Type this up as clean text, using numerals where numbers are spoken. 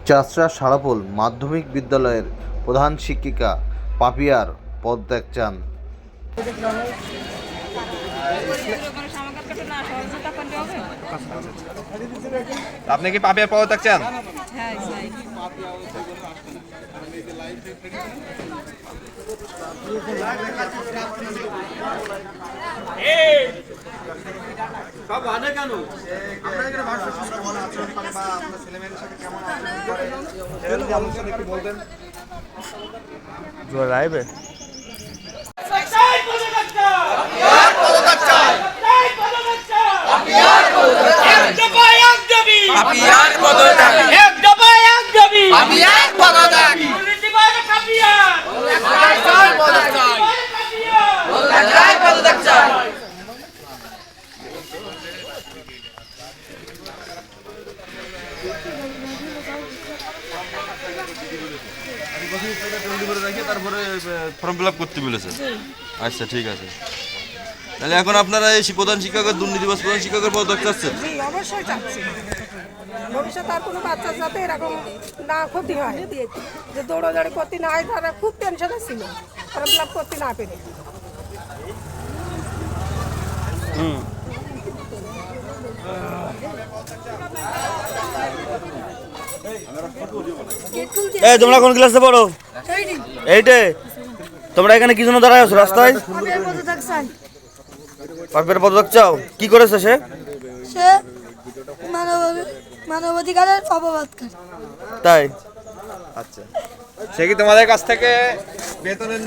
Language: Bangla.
চাষড়া সারাপোল মাধ্যমিক বিদ্যালয়ের প্রধান শিক্ষিকা পাপিয়ার পদত্যাগ চান। আপনি কি পাপিয়ার পদত্যাগ চান? সব আনে কেন? আমরা এখানে ভাষা কেমন আচরণ করে বা আপনার ছেলেমেয়েদের সাথে কেমন আচরণ করে এটা যদি আমাদের সাথে একটু বলতেন। জোর রাইবে তারপরে ফর্ম ফিল আপ করতে বলেছে। আচ্ছা ঠিক আছে, তাহলে এখন আপনারা এই প্রধান শিক্ষকের দুর্নীতিবাজ প্রধান শিক্ষকের পদত্যাগ চাচ্ছেন? অবশ্যই চাচ্ছি, ভবিষ্যতে আর কোনো বাচ্চার যাতে এরকম না ক্ষতি হয়, যে দৌড়াদৌড়ি করতে না হয়, তারা খুব টেনশনে ছিল ফর্ম ফিল আপ করতে না পেরে। এই তোমরা কোন ক্লাসে পড়ো? এইটে। তোমরা এখানে কি জন্য দাঁড়ায় আছো রাস্তায়? পাপিয়ার পদত্যাগ চাও? কি করেছে সে? সে মানবাধিকারের অপবাদ করে। তাই? আচ্ছা, সে কি তোমাদের কাছ থেকে বেতনের